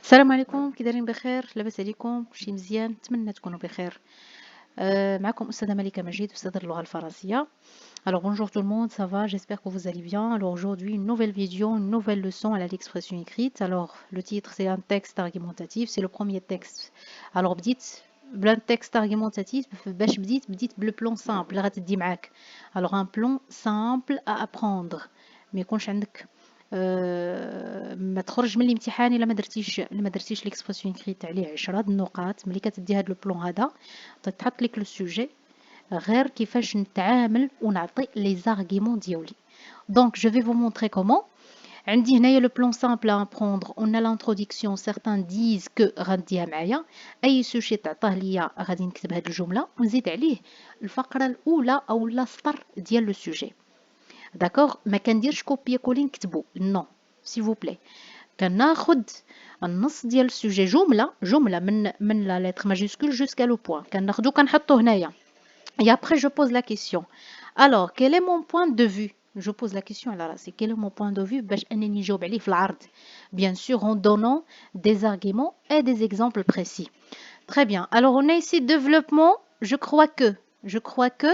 السلام عليكم، كي دايرين بخير؟ لاباس عليكم؟ كلشي مزيان؟ نتمنى تكونوا بخير. معكم أستاذة ملكة مجيد، أستاذة اللغة الفرنسية. Alors bonjour tout le monde, ça va? J'espère que vous allez bien. Alors aujourd'hui, une nouvelle vidéo, une nouvelle leçon à l'expression écrite. Alors le titre, c'est un texte argumentatif, c'est le premier texte. Alors بديت texte argumentatif باش بديت بالبلان simple غتدي معاك. Alors un plan simple à apprendre. ما يكونش عندك ما تخرج من الامتحان الا ما درتيش ليكسبرسيون كريت تاع عليه 10 النقاط. ملي كتدي هذا البلان هذا تحط لك لو سوجي غير كيفاش نتعامل ونعطي لي زارغيمون ديالي. دونك جو في فو مونتري كومون. عندي هنايا لو بلان سامبل ا ابروندر. اون لانتروداكسيون سيغتان ديز كو غنديها معايا اي سوجي تعطاه ليا غادي نكتب هاد الجمله ونزيد عليه الفقره الاولى او السطر ديال لو سوجي. داكوغ ما كنديرش كوبي كولي نكتبو نو سي فو بلاي. كناخد النص ديال السوجي جمله من لا لتر ماجيسكول جوسكا لو بوين كناخدو كنحطو هنايا. Et après, je pose la question. Alors, quel est mon point de vue? Je pose la question là, c'est quel est mon point de vue? باش أنني نجاوب عليه في العرض. Bien sûr, en donnant des arguments et des exemples précis. Très bien. Alors, on a ici développement. Je crois que. Je crois que.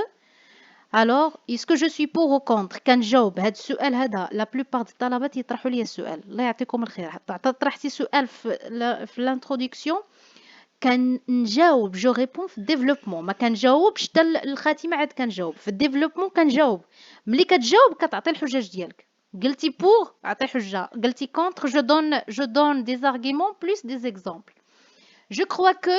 Alors, est-ce que je suis pour ou contre؟ كنجاوب هذا السؤال هذا لا بلوبار ديال الطلبه يطرحوا لي السؤال. الله يعطيكم الخير. حتى طرحتي سؤال في الانتروداكسيون كنجاوب جو ريبون في الديفلوبمون. ما كنجاوبش حتى الخاتمه عاد كنجاوب في الديفلوبمون كنجاوب. ملي كتجاوب كتعطي الحجج ديالك. قلتي بور عطي حجه، قلتي كونتر جو دون دي زارغيمون بلس دي زيكزامبل. Je crois que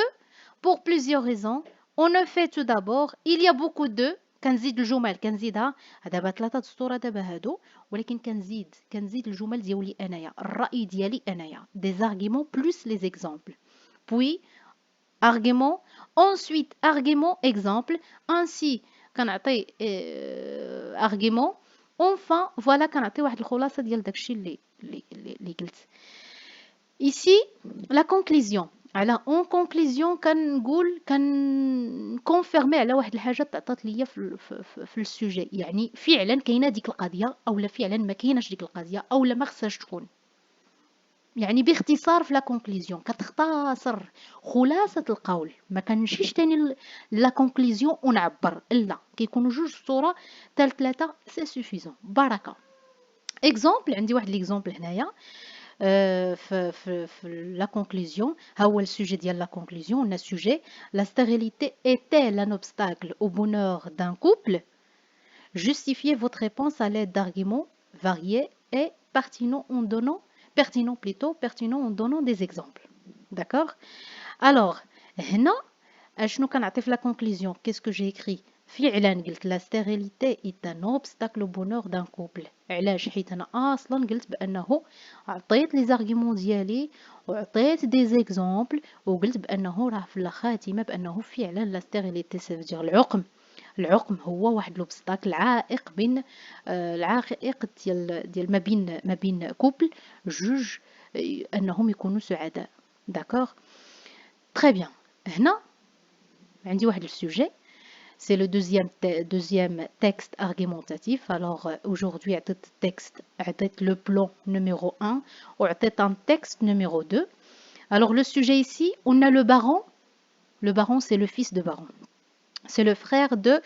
pour plusieurs raisons on a fait tout d'abord il y a beaucoup de كنزيد الجمل كنزيدها. دابا 3 السطور دابا هادو، ولكن كنزيد الجمل ديالي انايا، الراي ديالي انايا، دي زارغيمون بلس لي زيكزامبل. puis argument, ensuite argument exemple ainsi كنعطي argument enfin voilà كنعطي واحد الخلاصه ديال داكشي اللي قلت. ici la conclusion. على اون كونكليزيون كنقول كنكونفيرمي على واحد الحاجه تعطات ليا في السوجي، يعني فعلا كاينه ديك القضيه اولا فعلا ما كايناش ديك القضيه اولا ما خصهاش تكون. يعني باختصار في لا كونكليزيون كتختصر خلاصه القول، ما كنمشيش تاني لا كونكليزيون ونعبر، لا كيكونوا جوج صوره حتى ثلاثه سي سوفيزون. بركه. اكزومبل، عندي واحد ليكزومبل هنايا في لا كونكليزيون. ها هو السوجي ديال لا كونكليزيون. قلنا السوجي لا stérilité est-elle un obstacle au bonheur d'un couple? Justifiez votre réponse à l'aide d'arguments variés et pertinents en donnant des exemples. D'accord? Alors, هنا شنو كنعطي في لا كونكليزيون؟ qu'est-ce que j'ai écrit؟ فعلا قلت لا ستيريليتي est un obstacle au bonheur d'un couple. علاش؟ حيت انا اصلا قلت بانه عطيت لي زارغيمون ديالي وعطيت دي زيكزامبل وقلت بانه راه في الخاتمه بانه فعلا لا ستيريليتي سيفدير العقم هو واحد لوبستاكل، العائق بين العائق ديال ما بين كوبل جوج انهم يكونوا سعداء. داكوغ تري بيان. هنا عندي واحد السوجي. C'est le deuxième texte argumentatif. Alors aujourd'hui, عطيت le plan numéro 1 وعطيت un texte numéro 2. Alors le sujet ici, on a le baron. Le baron, c'est le fils de baron. C'est le frère de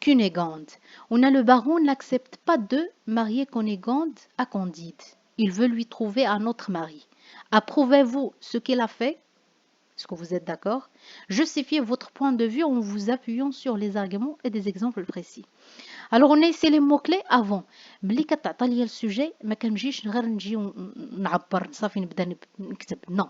Cunégonde. On a le baron n'accepte pas de marier Cunégonde à Candide. Il veut lui trouver un autre mari. Approuvez-vous ce qu'il a fait? Est-ce que vous êtes d'accord? Justifiez votre point de vue en vous appuyant sur les arguments et des exemples précis. Alors on a ici les mots-clés avant. ملي كتعطى ليا السوجي ما كنجيش غير نجي نعبر صافي نبدا نكتب نو.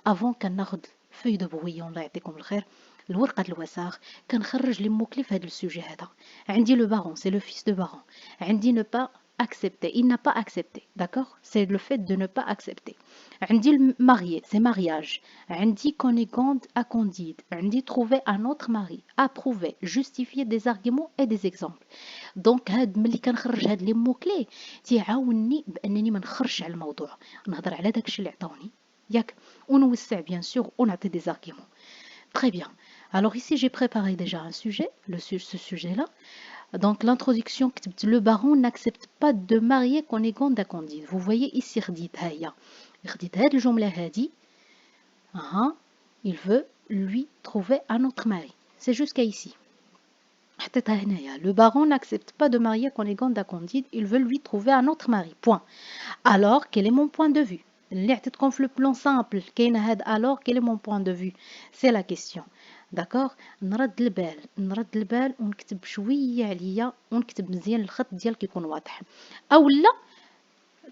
افون كناخد فوي دو برويون الله يعطيكم الخير، الورقه الوساخ، كنخرج لي موكلي في هذا السوجي هذا. عندي لو بارون سي لو فيس دو بارون. عندي ne pas accepter, il n'a pas accepté, d'accord? C'est le fait de ne pas accepter. عندي marié, c'est mariage. عندي Cunégonde à Candide. عندي trouver un autre mari. Approuver, justifier des arguments et des exemples. دونك هاد ملي كنخرج هاد لي موكلي تيعاونني بانني ما نخرجش على الموضوع، نهضر على داكشي اللي عطاوني ياك ونوسع بيان سور ونعطي دي زارغيمون. Très bien. Alors ici j'ai préparé déjà un sujet, ce sujet-là. Donc l'introduction كتبت le baron n'accepte pas de marier Cunégonde à Candide. Vous voyez ici رديت هيا، رديت هاد الجملة هادي Il veut lui trouver un autre mari. C'est jusqu'à ici. Le baron n'accepte pas de marier Cunégonde à Candide, il veut lui trouver un autre mari. Point. Alors, quel est mon point de vue? Le plan simple. Alors, quel est mon point de vue? C'est la question. D'accord. نرد البال ونكتب شوية عليا ونكتب مزيان الخط ديالك يكون واضح. أو لا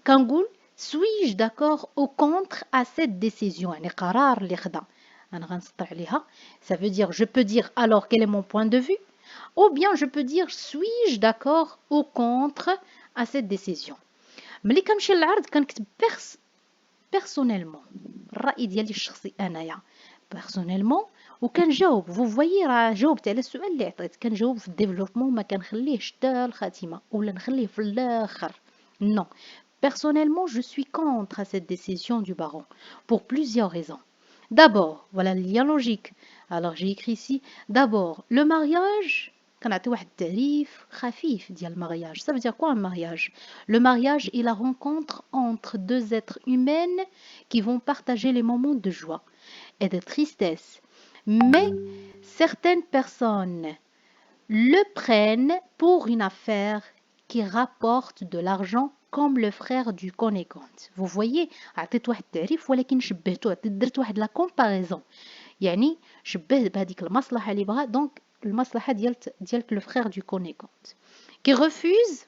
كنقول suis-je d'accord ou contre à cette décision؟ يعني قرار اللي خدا أنا غنسطر عليها. Ça veut dire je peux dire alors quel est mon point de vue ou bien je peux dire suis-je d'accord ou contre à cette décision. ملي كنمشي للعرض كنكتب personnellement الرأي ديالي الشخصي أنايا personnellement وكنجاوب vous voyez راه جاوبت على السؤال اللي عطيت كنجاوب في الديفلوبمون ما كنخليهش حتى الخاتمة ولا نخليه في الآخر. non. Personnellement, je suis contre cette décision du baron pour plusieurs raisons. D'abord, voilà le lien logique. Alors j'ai écrit ici, d'abord, le mariage, كنعطي واحد التعريف خفيف ديال mariage. Ça veut dire quoi un mariage? Le mariage est la rencontre entre deux êtres humains qui vont partager les moments de joie et de tristesse. Mais certaines personnes le prennent pour une affaire qui rapporte de l'argent comme le frère du Cunégonde. Vous voyez, عطيت واحد التعريف ولكن شبهته درت واحد لا كومباريزون يعني شبه بهذيك المصلحه اللي بغا دونك المصلحه ديالك le frère du Cunégonde qui refuse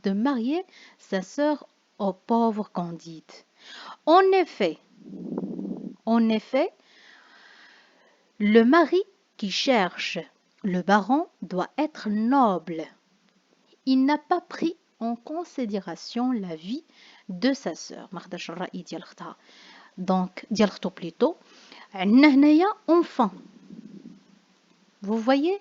de marier sa sœur au pauvre Candide. En effet, le mari qui cherche le baron doit être noble. Il n'a pas pris en considération la vie de sa sœur. Donc, plutôt. Enfant. Vous voyez?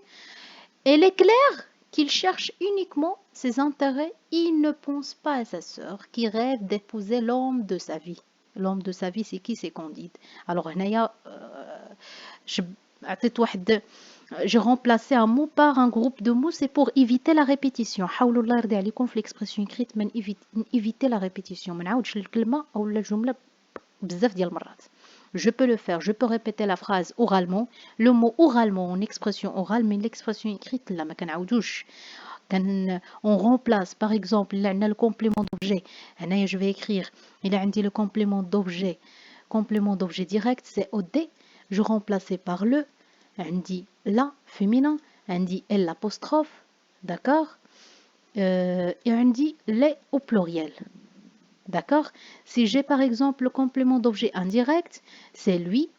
Elle est claire qu'il cherche uniquement ses intérêts. Il ne pense pas à sa sœur qui rêve d'épouser l'homme de sa vie. L'homme de sa vie, c'est qui? C'est Candide. Alors, j'ai remplacé un mot par un groupe de mots, c'est pour éviter la répétition. حاولوا الله يرضي عليكم في l'expression écrite من éviter la répétition. ما نعاودش الكلمة أو الجملة بزاف ديال المرات. Je peux le faire, je peux répéter la phrase oralement. Le mot oralement en expression orale, mais l'expression écrite là ما كنعاودوش. On remplace par exemple le complément d'objet. هنايا je vais écrire il a عندي le complément d'objet direct c'est od. Je remplace par le عندي la féminin عندي l apostrophe d'accord et عندي les au pluriel. D'accord. Si j'ai par exemple le complément d'objet indirect, c'est lui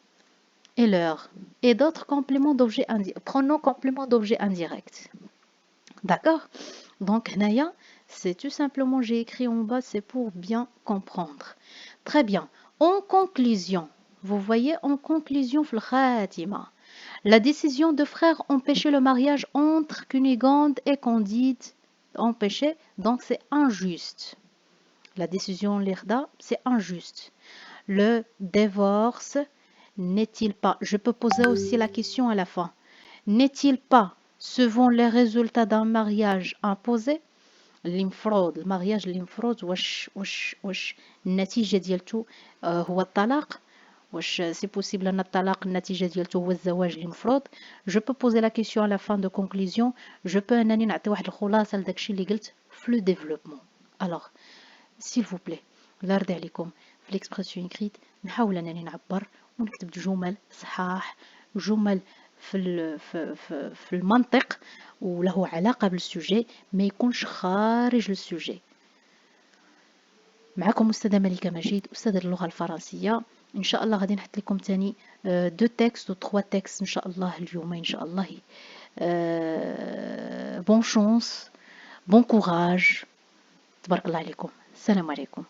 et leur. Et d'autres compléments d'objet indirect. Pronom complément d'objet indirect. D'accord. Donc, Naya, c'est tout simplement, j'ai écrit en bas, c'est pour bien comprendre. Très bien. En conclusion, vous voyez, en conclusion, la décision de frère empêchait le mariage entre Cunégonde et Candide. Empêchait, donc c'est injuste. La décision l'IRDA, c'est injuste. Le divorce n'est-il pas, je peux poser aussi la question à la fin, n'est-il pas souvent le résultat d'un mariage imposé? الانفراد المارياج الانفراد واش النتيجة ديالته هو الطلاق واش سي بوسيبل ان الطلاق النتيجة ديالته هو الزواج الانفراد. جو بو بوزي لا كيسيون على فان دو كونكلوزيون جو بو انني نعطي واحد الخلاصة لداكشي اللي قلت في لو ديفلوبمون. الوغ s'il vous plaît الله يرضي عليكم في l'expression écrite نحاول انني نعبر ونكتب جمل صحاح جمل في المنطق وله علاقة بالسوجي ما يكونش خارج السوجي. معكم أستاذة ملكة مجيد أستاذة اللغة الفرنسية. إن شاء الله غادي نحط لكم تاني 2 تكست و 3 تكست إن شاء الله اليوم إن شاء الله. بون شانس بون كوراج تبارك الله عليكم. السلام عليكم.